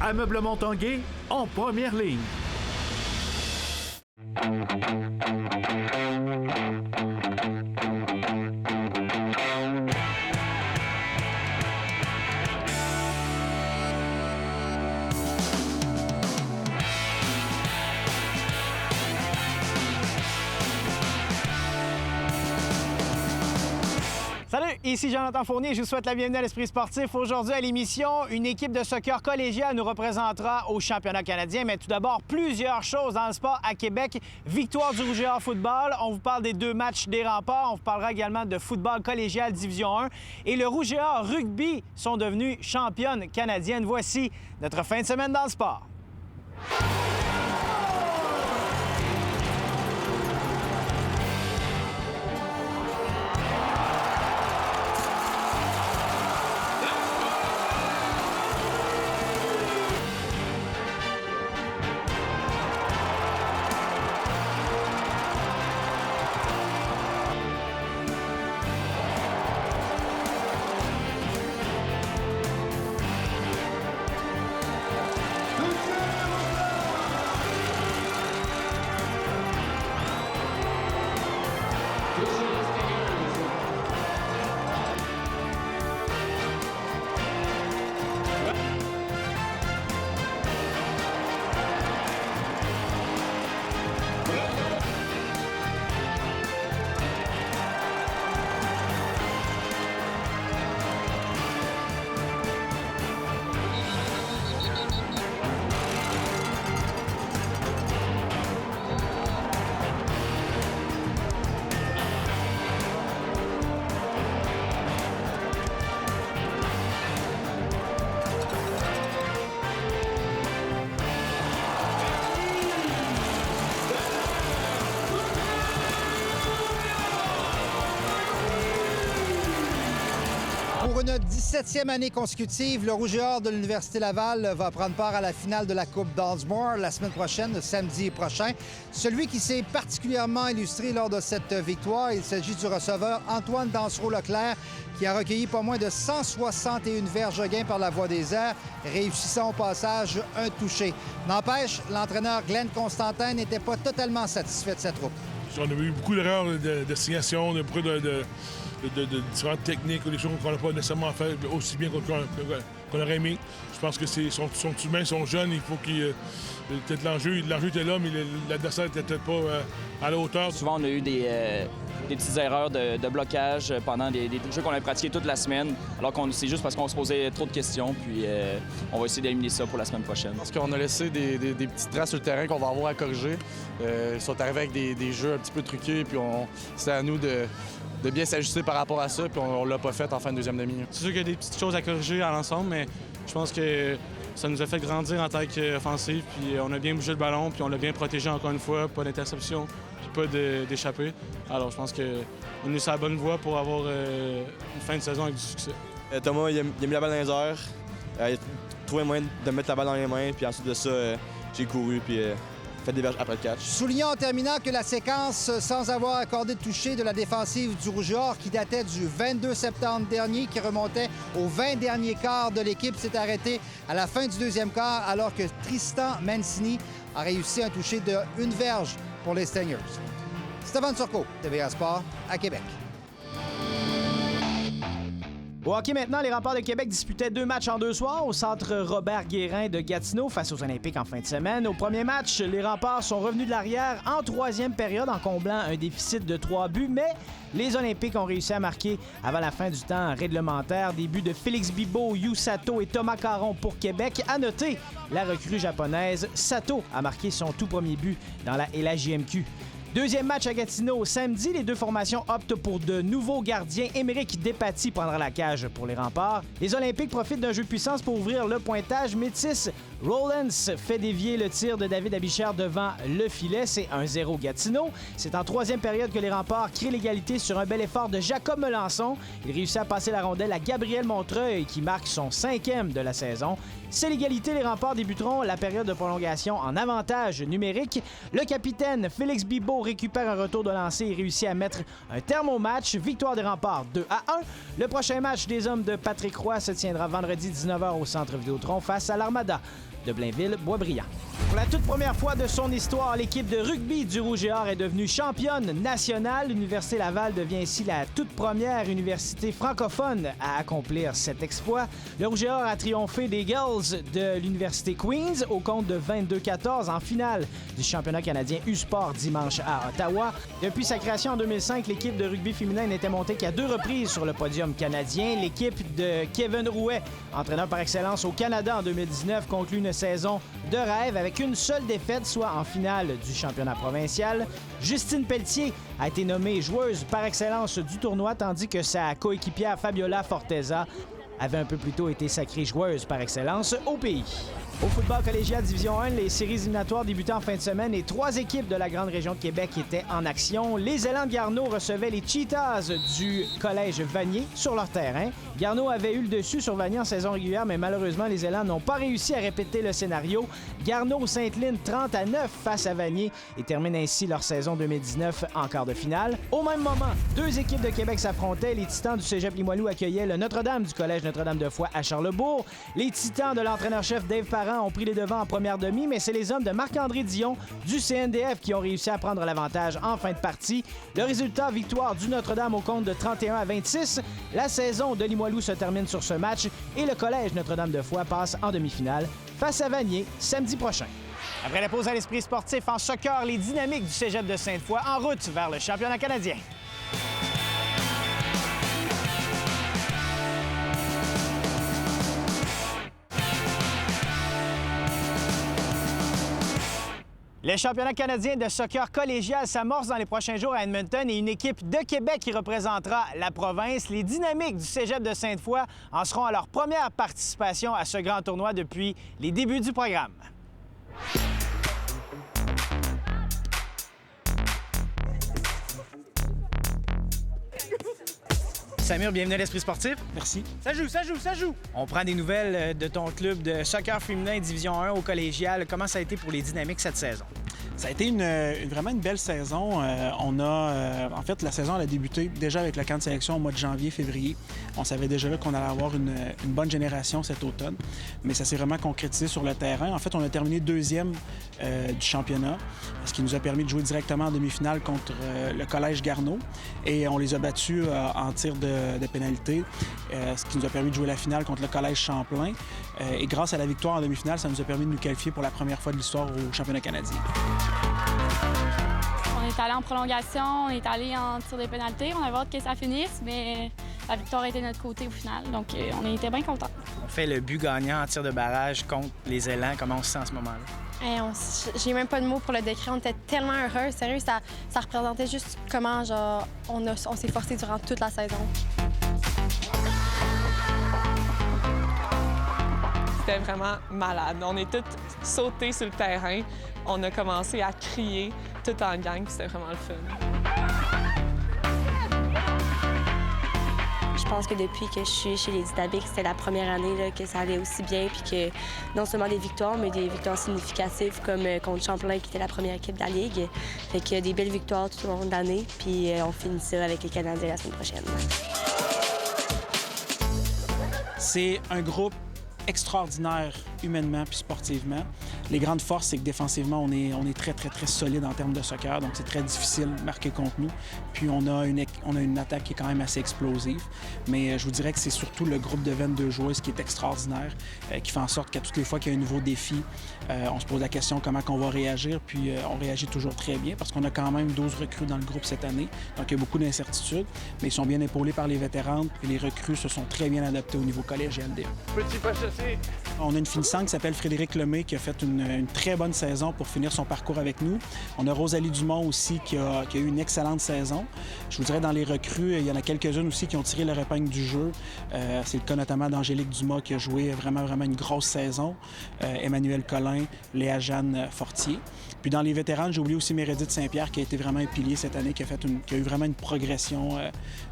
Ameublement Tanguay en première ligne. Salut, ici Jonathan Fournier, je vous souhaite la bienvenue à l'Esprit sportif. Aujourd'hui à l'émission, une équipe de soccer collégial nous représentera au championnat canadien. Mais tout d'abord, plusieurs choses dans le sport à Québec. Victoire du Rouge et Or football, on vous parle des 2 matchs des Remparts, on vous parlera également de football collégial Division 1. Et le Rouge et Or rugby sont devenus championnes canadiennes. Voici notre fin de semaine dans le sport. Pour une 17e année consécutive, le Rouge et Or de l'Université Laval va prendre part à la finale de la Coupe Donsmore la semaine prochaine, le samedi prochain. Celui qui s'est particulièrement illustré lors de cette victoire, il s'agit du receveur Antoine Dansereau-Leclerc, qui a recueilli pas moins de 161 verges gains par la voie des airs, réussissant au passage un touché. N'empêche, l'entraîneur Glenn Constantin n'était pas totalement satisfait de cette troupe. On a eu beaucoup d'erreurs de signation, beaucoup de différentes techniques ou des choses qu'on n'a pas nécessairement fait aussi bien qu'on aurait aimé. Je pense que sont humains, sont jeunes, il faut qu'ils... peut-être l'enjeu était là, mais l'adversaire n'était peut-être pas à la hauteur. Souvent, on a eu des petites erreurs de blocage pendant des jeux qu'on a pratiqués toute la semaine, alors que c'est juste parce qu'on se posait trop de questions, puis on va essayer d'éliminer ça pour la semaine prochaine. Parce qu'on a laissé des petites traces sur le terrain qu'on va avoir à corriger. Ils sont arrivés avec des jeux un petit peu truqués, puis c'est à nous de bien s'ajuster par rapport à ça, puis on l'a pas fait en fin de deuxième demi. C'est sûr qu'il y a des petites choses à corriger à l'ensemble, mais je pense que ça nous a fait grandir en tant qu'offensive, puis on a bien bougé le ballon, puis on l'a bien protégé encore une fois, pas d'interception, puis pas d'échappée. Alors je pense qu'on est sur la bonne voie pour avoir une fin de saison avec du succès. Thomas, il a mis la balle dans les airs, il a trouvé un moyen de mettre la balle dans les mains, puis ensuite de ça, j'ai couru, puis fait des verges après le catch. Soulignons en terminant que la séquence sans avoir accordé de toucher de la défensive du Rouge et Or, qui datait du 22 septembre dernier, qui remontait aux 20 derniers quarts de l'équipe, s'est arrêtée à la fin du deuxième quart, alors que Tristan Mancini a réussi un toucher de 1 verge pour les Stingers. Stéphane Turcot, TVA Sport, à Québec. Au hockey maintenant, les Remparts de Québec disputaient 2 matchs en 2 soirs au centre Robert-Guérin de Gatineau face aux Olympiques en fin de semaine. Au premier match, les Remparts sont revenus de l'arrière en 3e période en comblant un déficit de 3 buts, mais les Olympiques ont réussi à marquer avant la fin du temps réglementaire des buts de Félix Bibeau, Yu Sato et Thomas Caron pour Québec. À noter, la recrue japonaise Sato a marqué son tout premier but dans la LHJMQ. Deuxième match à Gatineau samedi, les 2 formations optent pour de nouveaux gardiens. Émeric Despatie prendra la cage pour les Remparts. Les Olympiques profitent d'un jeu de puissance pour ouvrir le pointage. Métis Rollins fait dévier le tir de David Abichère devant le filet. C'est 1-0 Gatineau. C'est en 3e période que les Remparts créent l'égalité sur un bel effort de Jacob Melançon. Il réussit à passer la rondelle à Gabriel Montreuil qui marque son 5e de la saison. C'est l'égalité, les Remparts débuteront la période de prolongation en avantage numérique. Le capitaine Félix Bibeau Gatineau récupère un retour de lancer et réussit à mettre un terme au match. Victoire des Remparts 2-1. Le prochain match des hommes de Patrick Roy se tiendra vendredi 19h au Centre Vidéotron face à l'Armada de Blainville-Boisbriand. Pour la toute première fois de son histoire, l'équipe de rugby du Rouge et Or est devenue championne nationale. L'Université Laval devient ainsi la toute première université francophone à accomplir cet exploit. Le Rouge et Or a triomphé des Girls de l'Université Queen's au compte de 22-14 en finale du championnat canadien U-Sport dimanche à Ottawa. Depuis sa création en 2005, l'équipe de rugby féminin n'était montée qu'à 2 reprises sur le podium canadien. L'équipe de Kevin Rouet, entraîneur par excellence au Canada en 2019, conclut une saison de rêve avec une seule défaite, soit en finale du championnat provincial. Justine Pelletier a été nommée joueuse par excellence du tournoi, tandis que sa coéquipière Fabiola Forteza avait un peu plus tôt été sacrée joueuse par excellence au pays. Au football collégial Division 1, les séries éliminatoires débutaient en fin de semaine et 3 équipes de la grande région de Québec étaient en action. Les Élans de Garneau recevaient les Cheetahs du collège Vanier sur leur terrain. Garneau avait eu le dessus sur Vanier en saison régulière, mais malheureusement, les Élans n'ont pas réussi à répéter le scénario. Garneau-Sainte-Lyne 30-9 face à Vanier et terminent ainsi leur saison 2019 en quart de finale. Au même moment, 2 équipes de Québec s'affrontaient. Les Titans du Cégep Limoilou accueillaient le Notre-Dame du collège Notre-Dame-de-Foy à Charlesbourg. Les Titans de l'entraîneur-chef Dave Parent ont pris les devants en première demi, mais c'est les hommes de Marc-André Dion du CNDF qui ont réussi à prendre l'avantage en fin de partie. Le résultat, victoire du Notre-Dame au compte de 31-26. La saison de Limoilou se termine sur ce match et le collège Notre-Dame-de-Foy passe en demi-finale face à Vanier samedi prochain. Après la pause à l'esprit sportif en soccer, les Dynamiques du Cégep de Sainte-Foy en route vers le championnat canadien. Le championnat canadien de soccer collégial s'amorce dans les prochains jours à Edmonton et une équipe de Québec qui représentera la province. Les Dynamiques du Cégep de Sainte-Foy en seront à leur première participation à ce grand tournoi depuis les débuts du programme. Samir, bienvenue à l'Esprit sportif. Merci. Ça joue! On prend des nouvelles de ton club de soccer féminin Division 1 au collégial. Comment ça a été pour les Dynamiques cette saison? Ça a été vraiment une belle saison. En fait, la saison elle a débuté déjà avec le camp de sélection au mois de janvier-février. On savait déjà là qu'on allait avoir une bonne génération cet automne, mais ça s'est vraiment concrétisé sur le terrain. En fait, on a terminé 2e du championnat, ce qui nous a permis de jouer directement en demi-finale contre le collège Garneau. Et on les a battus en tir de pénalité, ce qui nous a permis de jouer la finale contre le collège Champlain. Et grâce à la victoire en demi-finale, ça nous a permis de nous qualifier pour la première fois de l'histoire au championnat canadien. On est allé en prolongation, on est allé en tir de pénalité. On avait hâte que ça finisse, mais la victoire était de notre côté au final. Donc, on était bien contents. On fait le but gagnant en tir de barrage contre les Élans. Comment on se sent en ce moment-là? J'ai même pas de mots pour le décrire. On était tellement heureux. Sérieux, ça représentait juste comment on s'est forcé durant toute la saison. C'était vraiment malade. On est tous sautés sur le terrain. On a commencé à crier tout en gang, puis c'était vraiment le fun. Je pense que depuis que je suis chez les Dynamiques, c'était la première année là, que ça allait aussi bien, puis que non seulement des victoires, mais des victoires significatives comme contre Champlain, qui était la première équipe de la Ligue. Fait qu'il y a des belles victoires tout au long de l'année, puis on finit ça avec les Canadiens la semaine prochaine. C'est un groupe extraordinaire humainement puis sportivement. Les grandes forces, c'est que défensivement, on est très, très, très solide en termes de soccer, donc c'est très difficile de marquer contre nous. Puis on a une attaque qui est quand même assez explosive. Mais je vous dirais que c'est surtout le groupe de 22 joueuses qui est extraordinaire, qui fait en sorte qu'à toutes les fois qu'il y a un nouveau défi, on se pose la question comment on va réagir, puis on réagit toujours très bien parce qu'on a quand même 12 recrues dans le groupe cette année. Donc il y a beaucoup d'incertitudes, mais ils sont bien épaulés par les vétérans, puis les recrues se sont très bien adaptés au niveau collégial D1. Petit pas chassé. On a une finissante qui s'appelle Frédéric Lemay qui a fait une très bonne saison pour finir son parcours avec nous. On a Rosalie Dumont aussi qui a eu une excellente saison. Je vous dirais dans les recrues, il y en a quelques-unes aussi qui ont tiré leur épingle du jeu. C'est le cas notamment d'Angélique Dumas qui a joué vraiment une grosse saison. Emmanuel Collin, Léa-Jeanne Fortier. Puis dans les vétérans, j'ai oublié aussi Mérédith Saint-Pierre qui a été vraiment un pilier cette année, qui a eu vraiment une progression,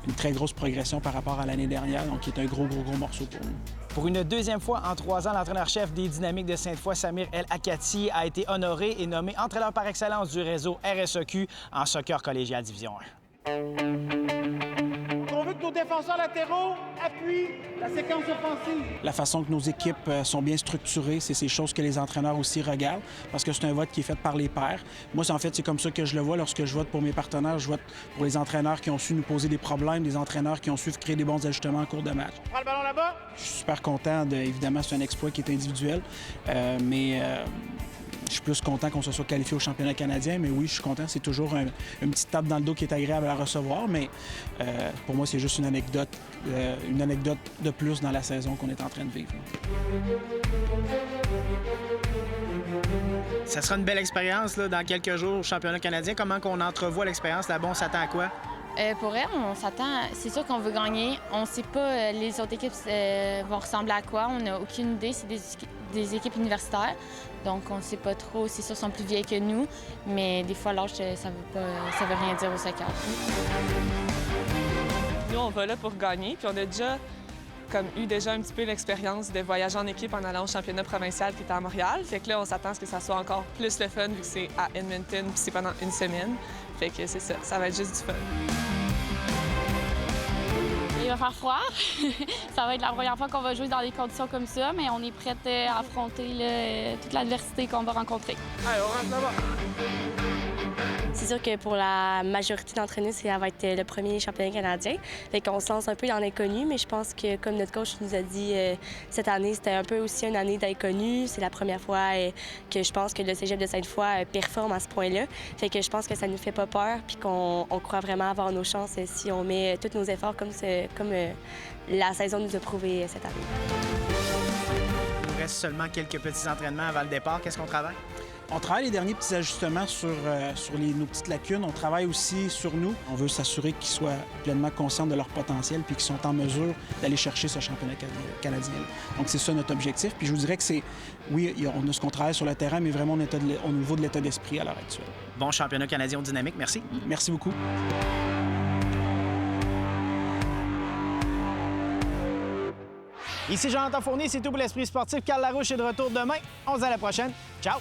une très grosse progression par rapport à l'année dernière, donc qui est un gros morceau pour nous. Pour une deuxième fois fois en 3 ans, l'entraîneur-chef des Dynamiques de Sainte-Foy, Samir El Akati, a été honoré et nommé entraîneur par excellence du réseau RSEQ en soccer collégial Division 1. On veut que nos défenseurs latéraux appuient la séquence offensive. La façon que nos équipes sont bien structurées, c'est ces choses que les entraîneurs aussi regardent, parce que c'est un vote qui est fait par les pairs. Moi, en fait, c'est comme ça que je le vois. Lorsque je vote pour mes partenaires, je vote pour les entraîneurs qui ont su nous poser des problèmes, des entraîneurs qui ont su créer des bons ajustements en cours de match. On prend le ballon là-bas. Je suis super content. Évidemment, c'est un exploit qui est individuel, mais je suis plus content qu'on se soit qualifié au championnat canadien. Mais oui, je suis content. C'est toujours une petite tape dans le dos qui est agréable à recevoir, mais pour moi, c'est juste une anecdote de plus dans la saison qu'on est en train de vivre. Ça sera une belle expérience là, dans quelques jours au championnat canadien. Comment qu'on entrevoit l'expérience là-bas? On s'attend à quoi? Pour elle, on s'attend... C'est sûr qu'on veut gagner. On ne sait pas les autres équipes vont ressembler à quoi. On n'a aucune idée. C'est des équipes universitaires. Donc, on ne sait pas trop. C'est sûr, ils sont plus vieilles que nous. Mais des fois, l'âge, ça veut rien dire au soccer. Nous, on va là pour gagner. Puis on a déjà eu un petit peu l'expérience de voyager en équipe en allant au championnat provincial qui était à Montréal. Fait que là, on s'attend à ce que ça soit encore plus le fun vu que c'est à Edmonton puis c'est pendant une semaine. Fait que c'est ça. Ça va être juste du fun. Il va faire froid. Ça va être la première fois qu'on va jouer dans des conditions comme ça, mais on est prête à affronter toute l'adversité qu'on va rencontrer. Allez, on rentre là-bas. C'est sûr que pour la majorité d'entre nous, ça va être le premier championnat canadien. Fait qu'on se lance un peu dans l'inconnu, mais je pense que, comme notre coach nous a dit, cette année, c'était un peu aussi une année d'inconnu. C'est la première fois que je pense que le Cégep de Sainte-Foy performe à ce point-là. Fait que je pense que ça nous fait pas peur, puis qu'on croit vraiment avoir nos chances si on met tous nos efforts comme la saison nous a prouvé cette année. Il nous reste seulement quelques petits entraînements avant le départ. Qu'est-ce qu'on travaille? On travaille les derniers petits ajustements sur nos petites lacunes. On travaille aussi sur nous. On veut s'assurer qu'ils soient pleinement conscients de leur potentiel puis qu'ils sont en mesure d'aller chercher ce championnat canadien. Donc, c'est ça notre objectif. Puis je vous dirais que oui, on a ce qu'on travaille sur le terrain, mais vraiment au niveau de l'état d'esprit à l'heure actuelle. Bon championnat canadien dynamique. Merci. Merci beaucoup. Ici Jonathan Fournier, c'est tout pour l'Esprit sportif. Carl Larouche est de retour demain. On se dit à la prochaine. Ciao!